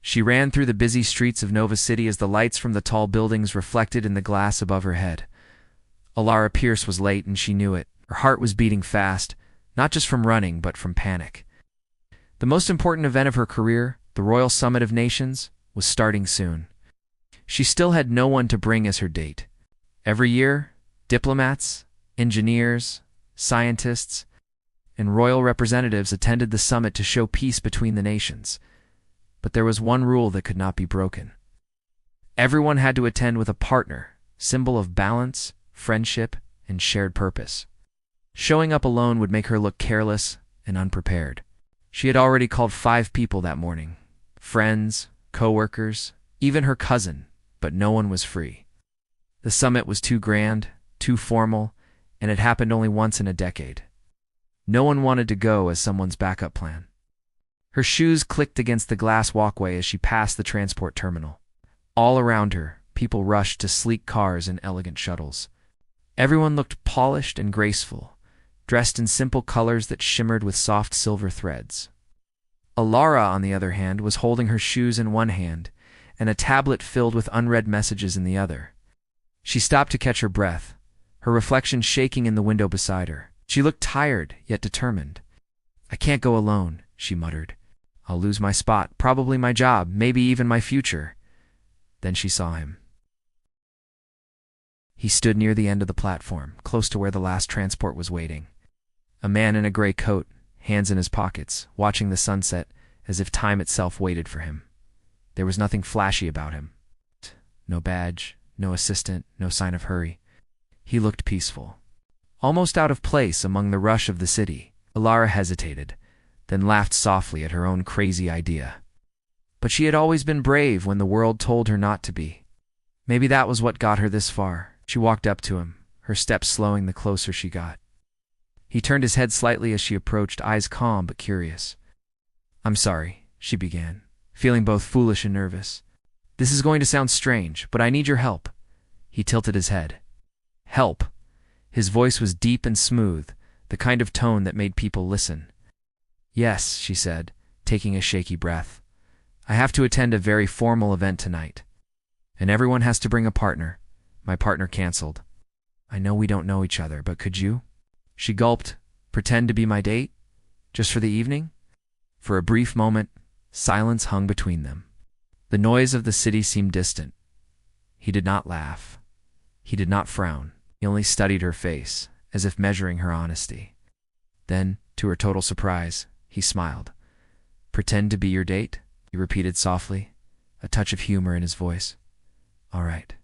She ran through the busy streets of Nova City as the lights from the tall buildings reflected in the glass above her head. Alara Pierce was late, and she knew it. Her heart was beating fast, not just from running, but from panic. The most important event of her career, the Royal Summit of Nations, was starting soon. She still had no one to bring as her date. Every year, diplomats, engineers, scientists, and royal representatives attended the summit to show peace between the nations. But there was one rule that could not be broken. Everyone had to attend with a partner, symbol of balance, friendship, and shared purpose. Showing up alone would make her look careless and unprepared. She had already called 5 people that morning. Friends, co-workers, even her cousin, but no one was free. The summit was too grand, too formal, and it happened only once in a decade. No one wanted to go as someone's backup plan. Her shoes clicked against the glass walkway as she passed the transport terminal. All around her, people rushed to sleek cars and elegant shuttles. Everyone looked polished and graceful, dressed in simple colors that shimmered with soft silver threads. Alara, on the other hand, was holding her shoes in one hand and a tablet filled with unread messages in the other. She stopped to catch her breath, her reflection shaking in the window beside her. She looked tired, yet determined. "I can't go alone," she muttered. "I'll lose my spot, probably my job, maybe even my future." Then she saw him. He stood near the end of the platform, close to where the last transport was waiting. A man in a gray coat, hands in his pockets, watching the sunset as if time itself waited for him. There was nothing flashy about him. No badge, no assistant, no sign of hurry. He looked peaceful, almost out of place among the rush of the city. Alara hesitated, then laughed softly at her own crazy idea. But she had always been brave when the world told her not to be. Maybe that was what got her this far. She walked up to him, her steps slowing the closer she got. He turned his head slightly as she approached, eyes calm but curious. "I'm sorry," she began, feeling both foolish and nervous. "This is going to sound strange, but I need your help." He tilted his head. "Help?" His voice was deep and smooth, the kind of tone that made people listen. "Yes," she said, taking a shaky breath. "I have to attend a very formal event tonight. And everyone has to bring a partner. My partner canceled. I know we don't know each other, but could you?" She gulped. "Pretend to be my date? Just for the evening?" For a brief moment, silence hung between them. The noise of the city seemed distant. He did not laugh. He did not frown. He only studied her face, as if measuring her honesty. Then, to her total surprise, he smiled. "Pretend to be your date?" he repeated softly, a touch of humor in his voice. "All right.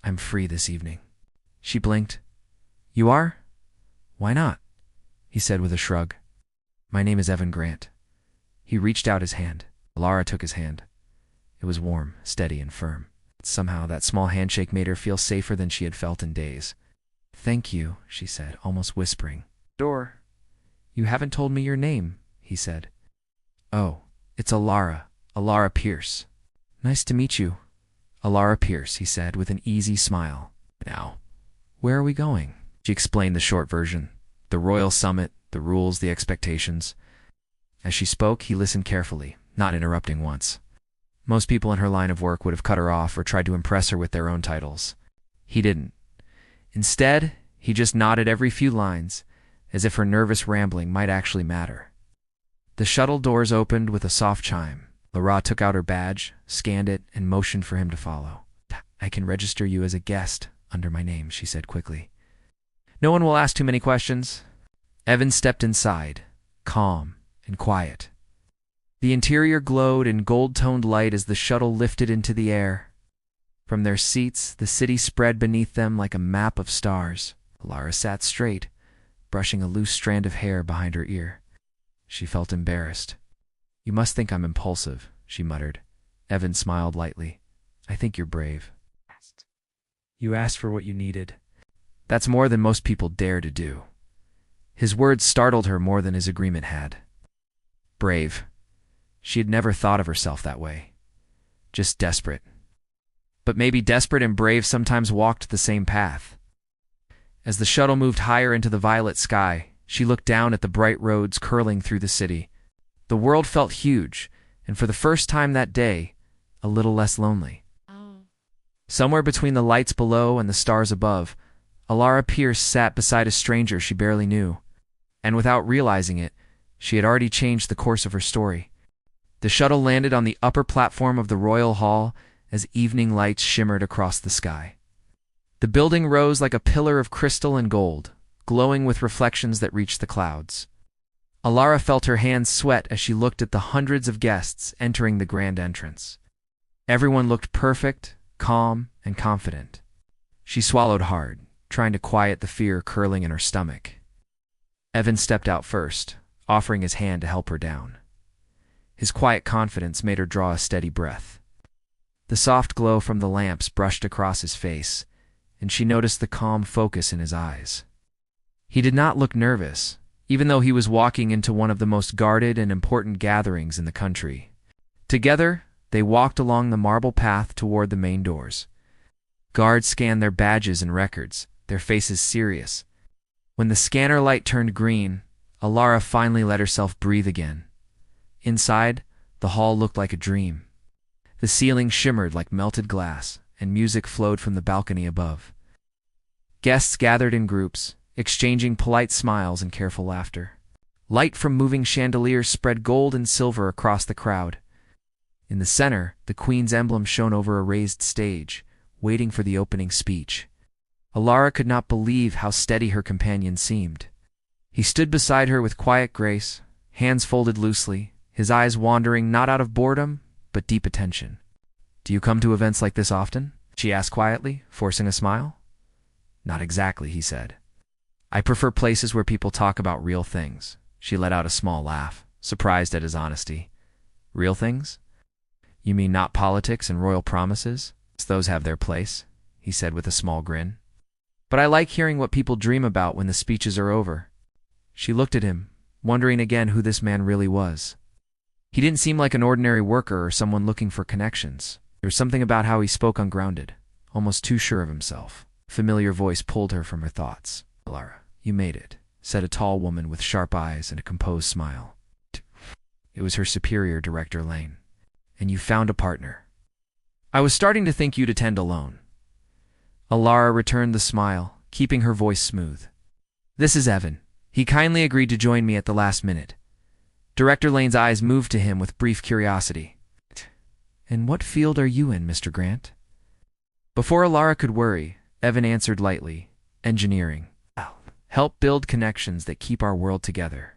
I'm free this evening." She blinked. "You are? Why not?" he said with a shrug. "My name is Evan Grant." He reached out his hand. Alara took his hand. It was warm, steady, and firm. Somehow, that small handshake made her feel safer than she had felt in days. "Thank you," she said, almost whispering. "Door." "You haven't told me your name," he said. "Oh, it's Alara Pierce." "Nice to meet you." "Alara Pierce," he said with an easy smile. "Now, where are we going?" She explained the short version. The royal summit, the rules, the expectations. As she spoke, he listened carefully, not interrupting once. Most people in her line of work would have cut her off or tried to impress her with their own titles. He didn't. Instead, he just nodded every few lines, as if her nervous rambling might actually matter. The shuttle doors opened with a soft chime. Lara took out her badge, scanned it, and motioned for him to follow. "I can register you as a guest under my name," she said quickly. "No one will ask too many questions." Evan stepped inside, calm and quiet. The interior glowed in gold-toned light as the shuttle lifted into the air. From their seats, the city spread beneath them like a map of stars. Lara sat straight, brushing a loose strand of hair behind her ear. She felt embarrassed. "You must think I'm impulsive," she muttered. Evan smiled lightly. "I think you're brave. You asked for what you needed. That's more than most people dare to do." His words startled her more than his agreement had. Brave. She had never thought of herself that way. Just desperate. But maybe desperate and brave sometimes walked the same path. As the shuttle moved higher into the violet sky, she looked down at the bright roads curling through the city. The world felt huge, and for the first time that day, a little less lonely. Somewhere between the lights below and the stars above, Alara Pierce sat beside a stranger she barely knew, and without realizing it, she had already changed the course of her story. The shuttle landed on the upper platform of the Royal Hall as evening lights shimmered across the sky. The building rose like a pillar of crystal and gold, glowing with reflections that reached the clouds. Alara felt her hands sweat as she looked at the hundreds of guests entering the grand entrance. Everyone looked perfect, calm, and confident. She swallowed hard, trying to quiet the fear curling in her stomach. Evan stepped out first, offering his hand to help her down. His quiet confidence made her draw a steady breath. The soft glow from the lamps brushed across his face, and she noticed the calm focus in his eyes. He did not look nervous, even though he was walking into one of the most guarded and important gatherings in the country. Together, they walked along the marble path toward the main doors. Guards scanned their badges and records, their faces serious. When the scanner light turned green, Alara finally let herself breathe again. Inside, the hall looked like a dream. The ceiling shimmered like melted glass, and music flowed from the balcony above. Guests gathered in groups, exchanging polite smiles and careful laughter. Light from moving chandeliers spread gold and silver across the crowd. In the center, the Queen's emblem shone over a raised stage, waiting for the opening speech. Alara could not believe how steady her companion seemed. He stood beside her with quiet grace, hands folded loosely, his eyes wandering not out of boredom, but deep attention. "Do you come to events like this often?" she asked quietly, forcing a smile. "Not exactly," he said. "I prefer places where people talk about real things." She let out a small laugh, surprised at his honesty. "Real things? You mean not politics and royal promises? Those have their place," he said with a small grin. "But I like hearing what people dream about when the speeches are over." She looked at him, wondering again who this man really was. He didn't seem like an ordinary worker or someone looking for connections. There was something about how he spoke ungrounded, almost too sure of himself. A familiar voice pulled her from her thoughts. "Alara, you made it," said a tall woman with sharp eyes and a composed smile. It was her superior, Director Lane. "And you found a partner. I was starting to think you'd attend alone." Alara returned the smile, keeping her voice smooth. "This is Evan. He kindly agreed to join me at the last minute." Director Lane's eyes moved to him with brief curiosity. "And what field are you in, Mr. Grant?" Before Alara could worry, Evan answered lightly, "Engineering. Help build connections that keep our world together."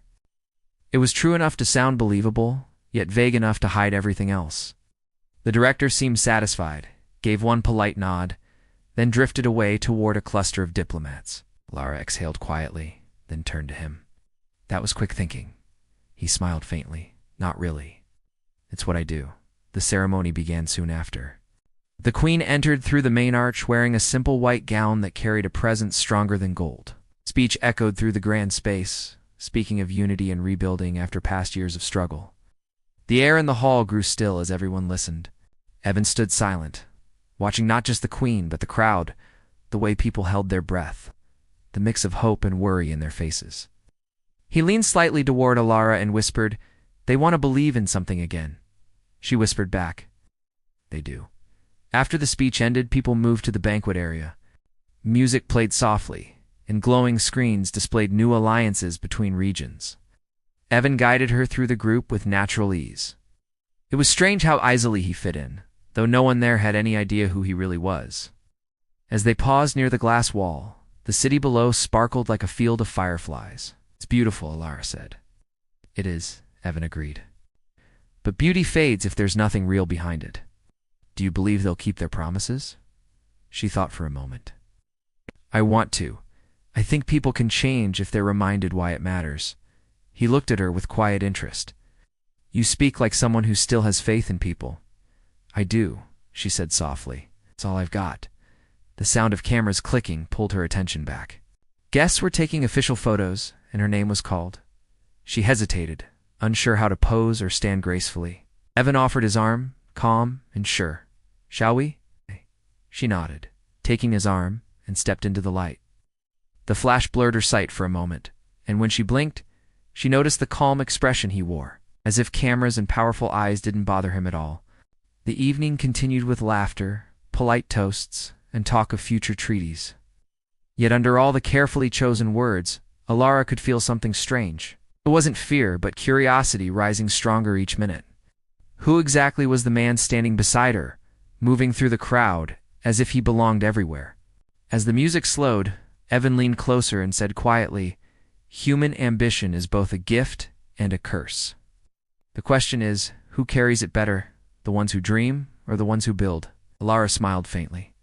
It was true enough to sound believable, yet vague enough to hide everything else. The director seemed satisfied, gave one polite nod, then drifted away toward a cluster of diplomats. Alara exhaled quietly, then turned to him. "That was quick thinking." He smiled faintly. "Not really. It's what I do." The ceremony began soon after. The Queen entered through the main arch wearing a simple white gown that carried a presence stronger than gold. Speech echoed through the grand space, speaking of unity and rebuilding after past years of struggle. The air in the hall grew still as everyone listened. Evan stood silent, watching not just the Queen but the crowd, the way people held their breath, the mix of hope and worry in their faces. He leaned slightly toward Alara and whispered, "They want to believe in something again." She whispered back, "They do." After the speech ended, people moved to the banquet area. Music played softly, and glowing screens displayed new alliances between regions. Evan guided her through the group with natural ease. It was strange how easily he fit in, though no one there had any idea who he really was. As they paused near the glass wall, the city below sparkled like a field of fireflies. "It's beautiful," Alara said. "It is," Evan agreed. "But beauty fades if there's nothing real behind it. Do you believe they'll keep their promises?" She thought for a moment. "I want to. I think people can change if they're reminded why it matters." He looked at her with quiet interest. "You speak like someone who still has faith in people." "I do," she said softly. "It's all I've got." The sound of cameras clicking pulled her attention back. Guests were taking official photos, and her name was called. She hesitated, unsure how to pose or stand gracefully. Evan offered his arm, calm and sure. "Shall we?" She nodded, taking his arm, and stepped into the light. The flash blurred her sight for a moment, and when she blinked, she noticed the calm expression he wore. as if cameras and powerful eyes didn't bother him at all. The evening continued with laughter, polite toasts, and talk of future treaties. Yet under all the carefully chosen words, Alara could feel something strange. It wasn't fear, but curiosity rising stronger each minute. Who exactly was the man standing beside her, moving through the crowd, as if he belonged everywhere? As the music slowed, Evan leaned closer and said quietly, "Human ambition is both a gift and a curse. The question is, who carries it better, the ones who dream or the ones who build?" Alara smiled faintly.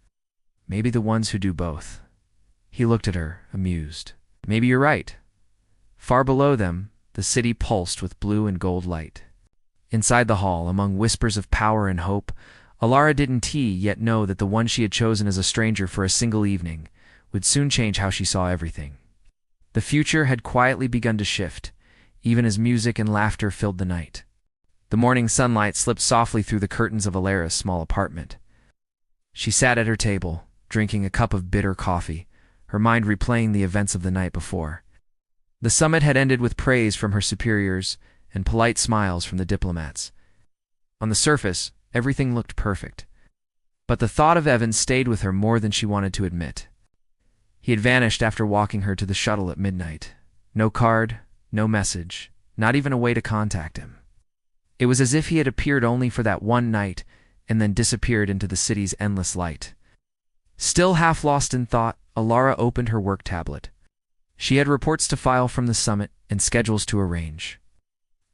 "Maybe the ones who do both." He looked at her, amused. "Maybe you're right." Far below them, the city pulsed with blue and gold light. Inside the hall, among whispers of power and hope, Alara didn't yet know that the one she had chosen as a stranger for a single evening would soon change how she saw everything. The future had quietly begun to shift, even as music and laughter filled the night. The morning sunlight slipped softly through the curtains of Alara's small apartment. She sat at her table, drinking a cup of bitter coffee, her mind replaying the events of the night before. The summit had ended with praise from her superiors and polite smiles from the diplomats. On the surface, everything looked perfect. But the thought of Evan stayed with her more than she wanted to admit. He had vanished after walking her to the shuttle at midnight. No card, no message, not even a way to contact him. It was as if he had appeared only for that one night and then disappeared into the city's endless light. Still half lost in thought, Alara opened her work tablet. She had reports to file from the summit and schedules to arrange.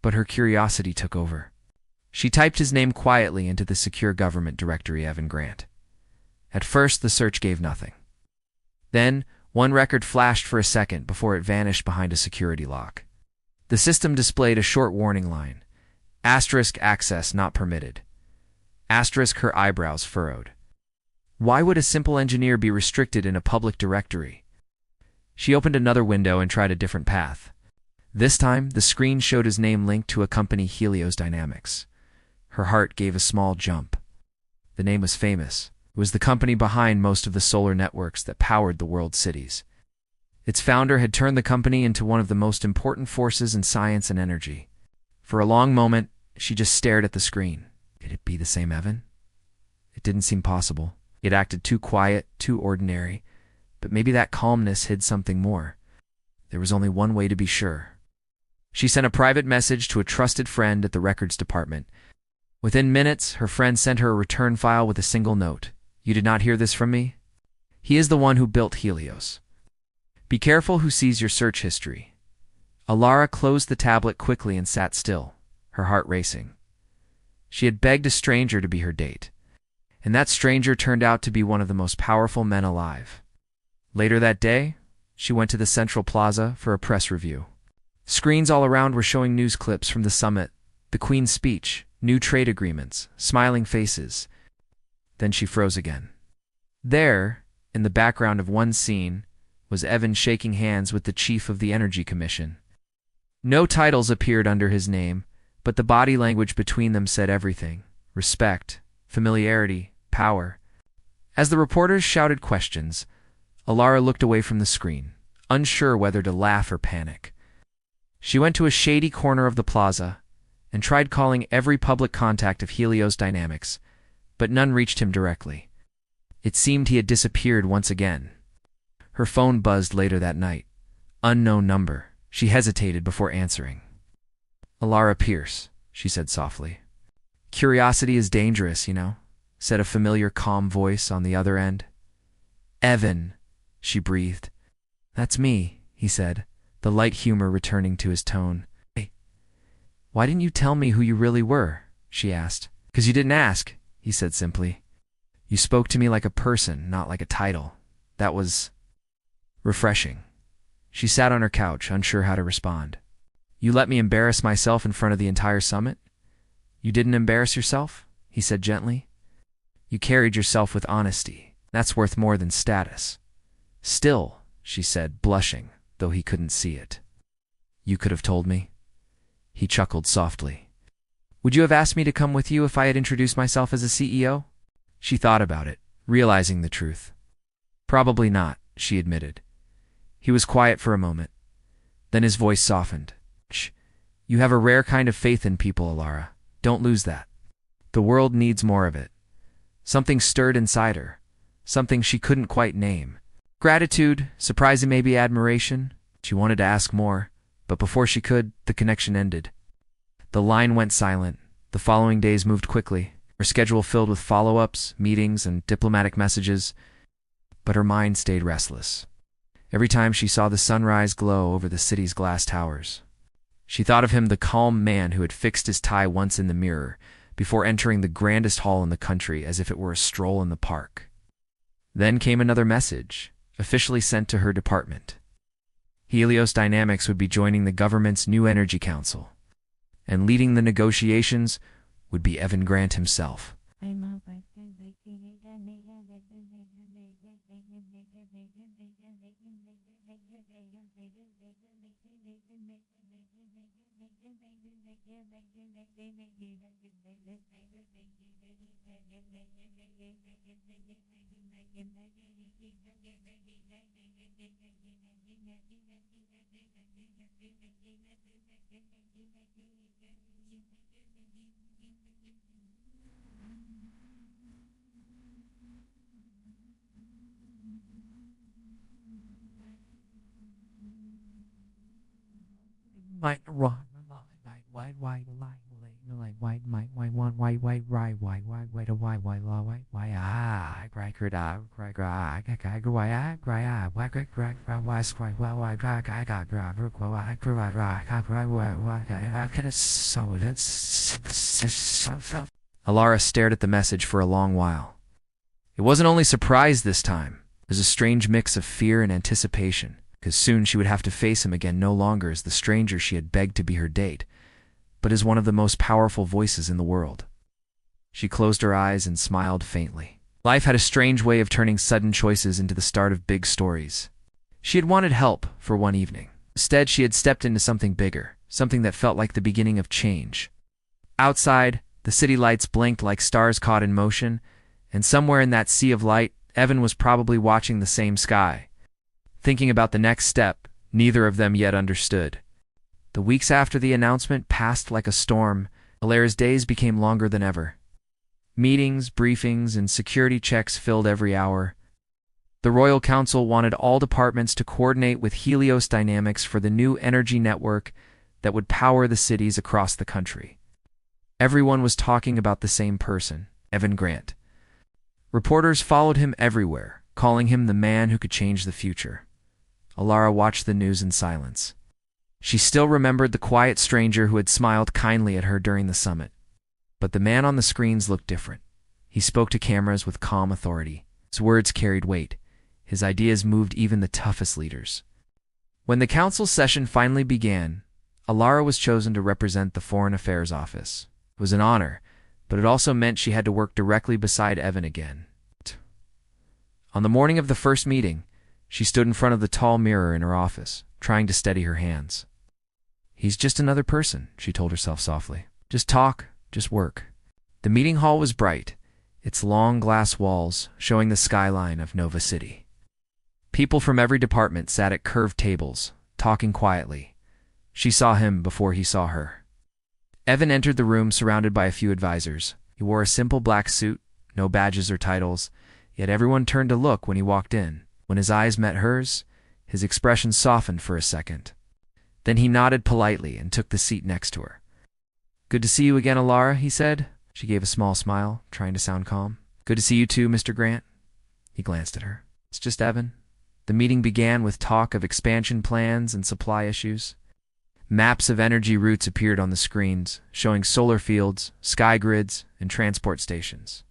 But her curiosity took over. She typed his name quietly into the secure government directory, Evan Grant. At first, the search gave nothing. Then, one record flashed for a second before it vanished behind a security lock. The system displayed a short warning line. Asterisk access not permitted. Asterisk her eyebrows furrowed. Why would a simple engineer be restricted in a public directory? She opened another window and tried a different path. This time, the screen showed his name linked to a company, Helios Dynamics. Her heart gave a small jump. The name was famous. It was the company behind most of the solar networks that powered the world's cities. Its founder had turned the company into one of the most important forces in science and energy. For a long moment, she just stared at the screen. Could it be the same Evan? It didn't seem possible. It acted too quiet, too ordinary. But maybe that calmness hid something more. There was only one way to be sure. She sent a private message to a trusted friend at the records department. Within minutes, her friend sent her a return file with a single note. "You did not hear this from me? He is the one who built Helios. Be careful who sees your search history." Alara closed the tablet quickly and sat still, her heart racing. She had begged a stranger to be her date, and that stranger turned out to be one of the most powerful men alive. Later that day, she went to the Central Plaza for a press review. Screens all around were showing news clips from the summit, the Queen's speech, new trade agreements, smiling faces. Then she froze again. There, in the background of one scene, was Evan shaking hands with the chief of the Energy Commission. No titles appeared under his name, but the body language between them said everything: respect, familiarity, power. As the reporters shouted questions, Alara looked away from the screen, unsure whether to laugh or panic. She went to a shady corner of the plaza and tried calling every public contact of Helios Dynamics, but none reached him directly. It seemed he had disappeared once again. Her phone buzzed later that night. Unknown number. She hesitated before answering. "Alara Pierce," she said softly. "Curiosity is dangerous, you know," said a familiar, calm voice on the other end. "Evan," she breathed. "That's me," he said, the light humor returning to his tone. "Hey, why didn't you tell me who you really were?" she asked. "'Cause you didn't ask," he said simply. "You spoke to me like a person, not like a title. That was refreshing." She sat on her couch, unsure how to respond. "You let me embarrass myself in front of the entire summit?" "You didn't embarrass yourself," he said gently. "You carried yourself with honesty. That's worth more than status." "Still," she said, blushing, though he couldn't see it. "You could have told me." He chuckled softly. "Would you have asked me to come with you if I had introduced myself as a CEO?" She thought about it, realizing the truth. "Probably not," she admitted. He was quiet for a moment. Then his voice softened. "Shh. You have a rare kind of faith in people, Alara. Don't lose that. The world needs more of it. Something stirred inside her, something she couldn't quite name. Gratitude, surprise, and maybe admiration. She wanted to ask more, but before she could, the connection ended. The line went silent. The following days moved quickly, her schedule filled with follow-ups, meetings, and diplomatic messages, but her mind stayed restless. Every time she saw the sunrise glow over the city's glass towers, she thought of him, the calm man who had fixed his tie once in the mirror before entering the grandest hall in the country as if it were a stroll in the park. Then came another message, officially sent to her department. Helios Dynamics would be joining the government's new energy council, and leading the negotiations would be Evan Grant himself. Alara stared at the message for a long while. It wasn't only surprise this time. It was a strange mix of fear and anticipation, because soon she would have to face him again, no longer as the stranger she had begged to be her date, but as one of the most powerful voices in the world. She closed her eyes and smiled faintly. Life had a strange way of turning sudden choices into the start of big stories. She had wanted help for one evening. Instead, she had stepped into something bigger, something that felt like the beginning of change. Outside, the city lights blinked like stars caught in motion, and somewhere in that sea of light, Evan was probably watching the same sky, thinking about the next step neither of them yet understood. The weeks after the announcement passed like a storm. Alara's days became longer than ever. Meetings, briefings, and security checks filled every hour. The Royal Council wanted all departments to coordinate with Helios Dynamics for the new energy network that would power the cities across the country. Everyone was talking about the same person, Evan Grant. Reporters followed him everywhere, calling him the man who could change the future. Alara watched the news in silence. She still remembered the quiet stranger who had smiled kindly at her during the summit. But the man on the screens looked different. He spoke to cameras with calm authority. His words carried weight. His ideas moved even the toughest leaders. When the council session finally began, Alara was chosen to represent the Foreign Affairs Office. It was an honor, but it also meant she had to work directly beside Evan again. On the morning of the first meeting, she stood in front of the tall mirror in her office, trying to steady her hands. "He's just another person," she told herself softly. "Just talk, just work." The meeting hall was bright, its long glass walls showing the skyline of Nova City. People from every department sat at curved tables, talking quietly. She saw him before he saw her. Evan entered the room surrounded by a few advisors. He wore a simple black suit, no badges or titles, yet everyone turned to look when he walked in. When his eyes met hers, his expression softened for a second. Then he nodded politely and took the seat next to her. "Good to see you again, Alara," he said. She gave a small smile, trying to sound calm. "Good to see you too, Mr. Grant." He glanced at her. "It's just Evan." The meeting began with talk of expansion plans and supply issues. Maps of energy routes appeared on the screens, showing solar fields, sky grids, and transport stations.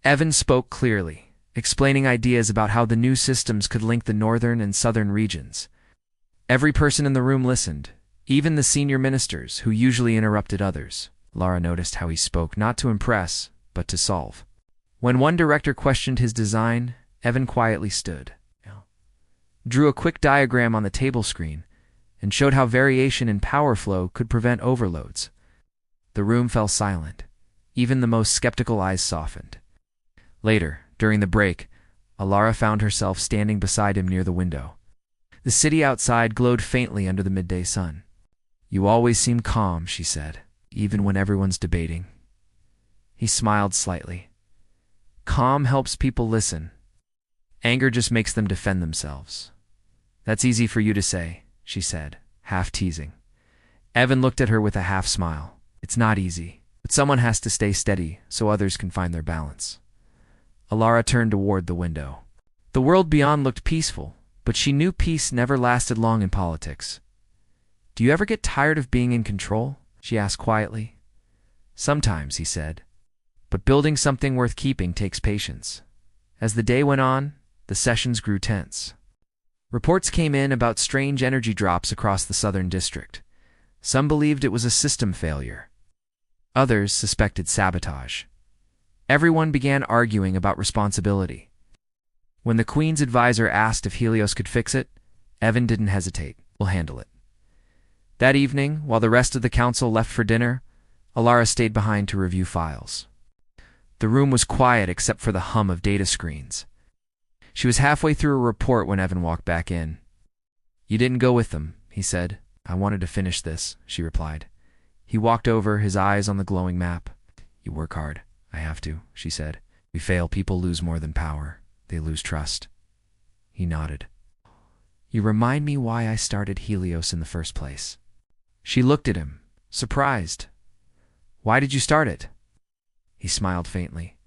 Evan spoke clearly, explaining ideas about how the new systems could link the northern and southern regions. Every person in the room listened, even the senior ministers, who usually interrupted others. Lara noticed how he spoke not to impress, but to solve. When one director questioned his design, Evan quietly stood, drew a quick diagram on the table screen, and showed how variation in power flow could prevent overloads. The room fell silent. Even the most skeptical eyes softened. Later, during the break, Alara found herself standing beside him near the window. The city outside glowed faintly under the midday sun. "You always seem calm," she said, "even when everyone's debating." He smiled slightly. "Calm helps people listen. Anger just makes them defend themselves." "That's easy for you to say," she said, half teasing. Evan looked at her with a half smile. "It's not easy, but someone has to stay steady so others can find their balance." Alara turned toward the window. The world beyond looked peaceful, but she knew peace never lasted long in politics. "Do you ever get tired of being in control?" she asked quietly. "Sometimes," he said, "but building something worth keeping takes patience." As the day went on, the sessions grew tense. Reports came in about strange energy drops across the southern district. Some believed it was a system failure. Others suspected sabotage. Everyone began arguing about responsibility. When the Queen's advisor asked if Helios could fix it, Evan didn't hesitate. "We'll handle it." That evening, while the rest of the council left for dinner, Alara stayed behind to review files. The room was quiet except for the hum of data screens. She was halfway through a report when Evan walked back in. "You didn't go with them," he said. "I wanted to finish this," she replied. He walked over, his eyes on the glowing map. "You work hard." "I have to," she said. "We fail, people lose more than power. They lose trust." He nodded. "You remind me why I started Helios in the first place." She looked at him, surprised. "Why did you start it?" He smiled faintly.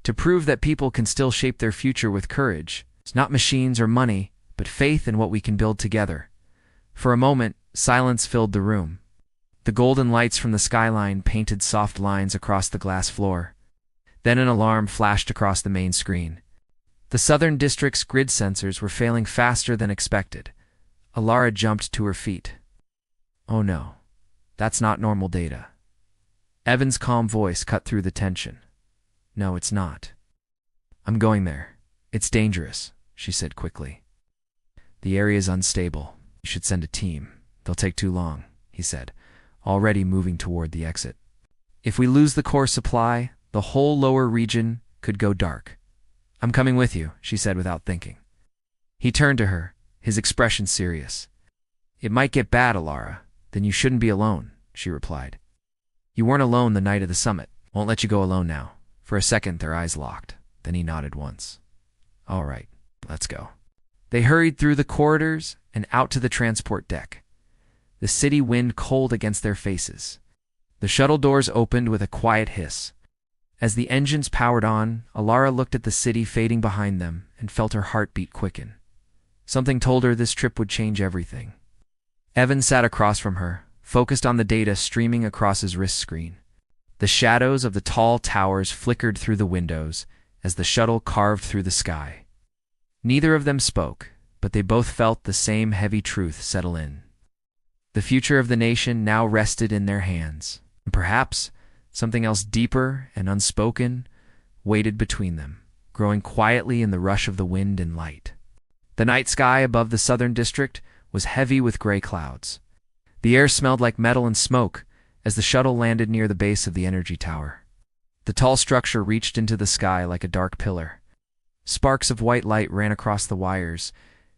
"To prove that people can still shape their future with courage. It's not machines or money, but faith in what we can build together." For a moment, silence filled the room. The golden lights from the skyline painted soft lines across the glass floor. Then an alarm flashed across the main screen. The Southern District's grid sensors were failing faster than expected. Alara jumped to her feet. "Oh no, that's not normal data." Evan's calm voice cut through the tension. "No, it's not." "I'm going there. It's dangerous," she said quickly. "The area's unstable. You should send a team. They'll take too long," he said, already moving toward the exit. "If we lose the core supply, the whole lower region could go dark." "I'm coming with you," she said without thinking. He turned to her, his expression serious. "It might get bad, Alara. Then you shouldn't be alone," she replied. "You weren't alone the night of the summit. Won't let you go alone now." For a second, their eyes locked. Then he nodded once. "All right, let's go." They hurried through the corridors and out to the transport deck. The city wind cold against their faces. The shuttle doors opened with a quiet hiss. As the engines powered on, Alara looked at the city fading behind them and felt her heartbeat quicken. Something told her this trip would change everything. Evan sat across from her, focused on the data streaming across his wrist screen. The shadows of the tall towers flickered through the windows as the shuttle carved through the sky. Neither of them spoke, but they both felt the same heavy truth settle in. The future of the nation now rested in their hands, and perhaps something else deeper and unspoken waited between them, growing quietly in the rush of the wind and light. The night sky above the southern district was heavy with gray clouds. The air smelled like metal and smoke as the shuttle landed near the base of the energy tower. The tall structure reached into the sky like a dark pillar. Sparks of white light ran across the wires,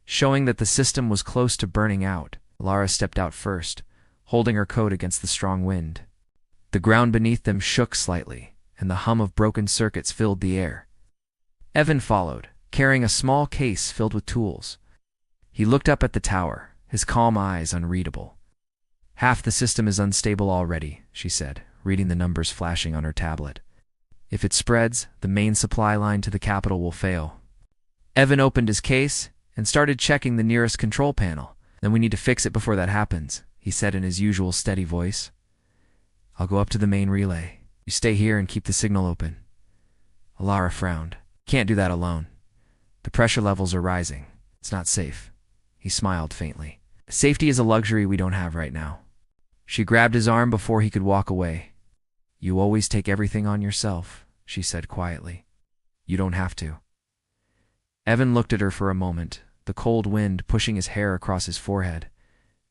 showing that the system was close to burning out. Alara stepped out first, holding her coat against the strong wind. The ground beneath them shook slightly, and the hum of broken circuits filled the air. Evan followed, carrying a small case filled with tools. He looked up at the tower, his calm eyes unreadable. "Half the system is unstable already," she said, reading the numbers flashing on her tablet. "If it spreads, the main supply line to the capital will fail." Evan opened his case and started checking the nearest control panel. "Then we need to fix it before that happens," he said in his usual steady voice. "I'll go up to the main relay. You stay here and keep the signal open." Alara frowned. "Can't do that alone. The pressure levels are rising. It's not safe." He smiled faintly. "Safety is a luxury we don't have right now." She grabbed his arm before he could walk away. "You always take everything on yourself," she said quietly. "You don't have to." Evan looked at her for a moment, the cold wind pushing his hair across his forehead.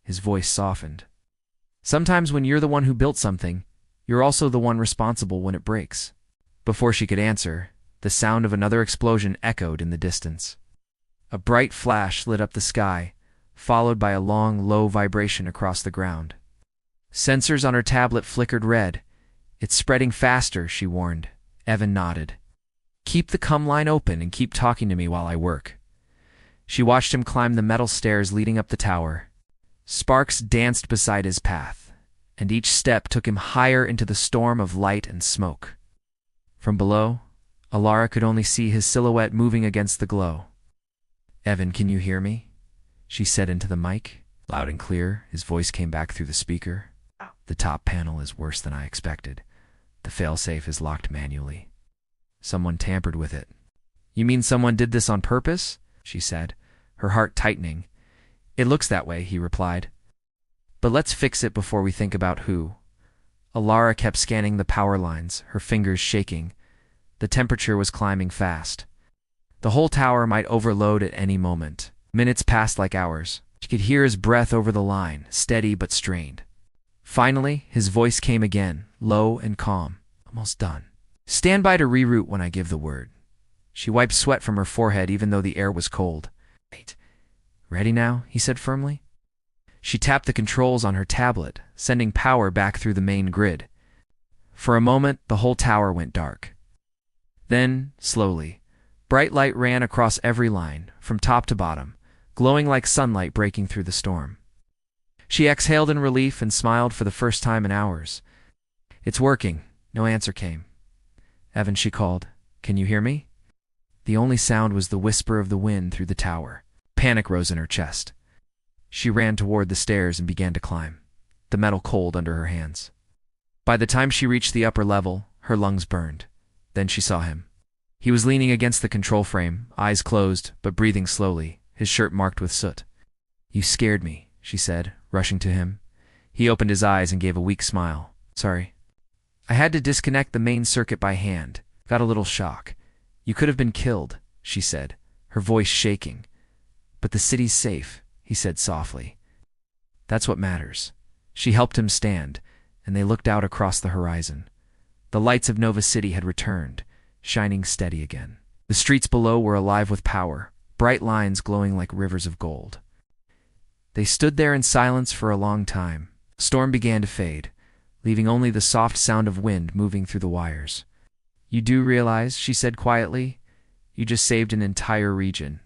His voice softened. "Sometimes when you're the one who built something, you're also the one responsible when it breaks." Before she could answer, the sound of another explosion echoed in the distance. A bright flash lit up the sky, followed by a long, low vibration across the ground. Sensors on her tablet flickered red. It's spreading faster, she warned. Evan nodded. Keep the come line open and keep talking to me while I work. She watched him climb the metal stairs leading up the tower. Sparks danced beside his path, and each step took him higher into the storm of light and smoke. From below, Alara could only see his silhouette moving against the glow. Evan, can you hear me? She said into the mic. Loud and clear, his voice came back through the speaker. The top panel is worse than I expected. The failsafe is locked manually. Someone tampered with it. You mean someone did this on purpose? She said, her heart tightening. It looks that way, he replied. But let's fix it before we think about who. Alara kept scanning the power lines, her fingers shaking. The temperature was climbing fast. The whole tower might overload at any moment. Minutes passed like hours. She could hear his breath over the line, steady but strained. Finally, his voice came again, low and calm. Almost done. Stand by to reroute when I give the word. She wiped sweat from her forehead even though the air was cold. Wait. Ready now? He said firmly. She tapped the controls on her tablet, sending power back through the main grid. For a moment, the whole tower went dark. Then, slowly, bright light ran across every line, from top to bottom, glowing like sunlight breaking through the storm. She exhaled in relief and smiled for the first time in hours. It's working. No answer came. Evan, she called. Can you hear me? The only sound was the whisper of the wind through the tower. Panic rose in her chest. She ran toward the stairs and began to climb, the metal cold under her hands. By the time she reached the upper level, her lungs burned. Then she saw him. He was leaning against the control frame, eyes closed, but breathing slowly, his shirt marked with soot. You scared me, she said, rushing to him. He opened his eyes and gave a weak smile. Sorry. I had to disconnect the main circuit by hand. Got a little shock. You could have been killed, she said, her voice shaking. But the city's safe, he said softly. That's what matters. She helped him stand, and they looked out across the horizon. The lights of Nova City had returned, shining steady again. The streets below were alive with power, bright lines glowing like rivers of gold. They stood there in silence for a long time. The storm began to fade, leaving only the soft sound of wind moving through the wires. You do realize, she said quietly, you just saved an entire region.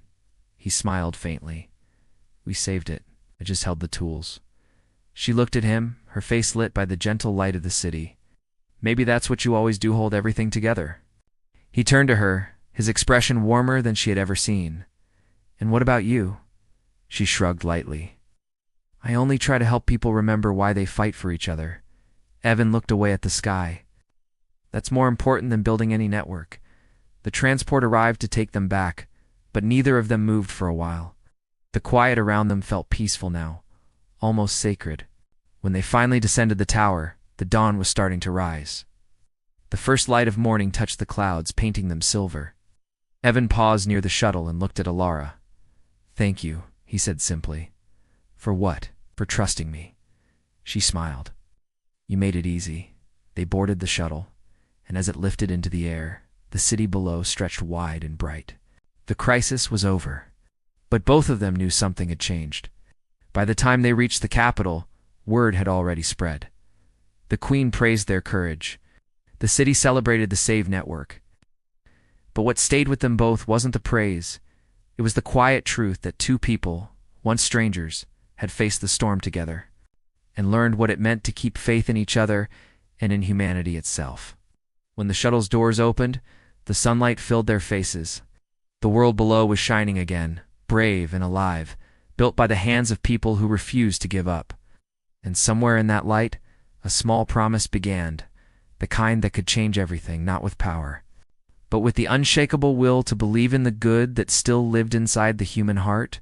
He smiled faintly. We saved it. I just held the tools. She looked at him, her face lit by the gentle light of the city. Maybe that's what you always do, hold everything together. He turned to her, his expression warmer than she had ever seen. And what about you? She shrugged lightly. I only try to help people remember why they fight for each other. Evan looked away at the sky. That's more important than building any network. The transport arrived to take them back, but neither of them moved for a while. The quiet around them felt peaceful now, almost sacred. When they finally descended the tower, the dawn was starting to rise. The first light of morning touched the clouds, painting them silver. Evan paused near the shuttle and looked at Alara. Thank you, he said simply. For what? For trusting me. She smiled. You made it easy. They boarded the shuttle, and as it lifted into the air, the city below stretched wide and bright. The crisis was over, but both of them knew something had changed. By the time they reached the capital, word had already spread. The Queen praised their courage. The city celebrated the SAVE network. But what stayed with them both wasn't the praise. It was the quiet truth that two people, once strangers, had faced the storm together and learned what it meant to keep faith in each other and in humanity itself. When the shuttle's doors opened, the sunlight filled their faces. The world below was shining again, brave and alive, built by the hands of people who refused to give up. And somewhere in that light, a small promise began, the kind that could change everything, not with power, but with the unshakable will to believe in the good that still lived inside the human heart.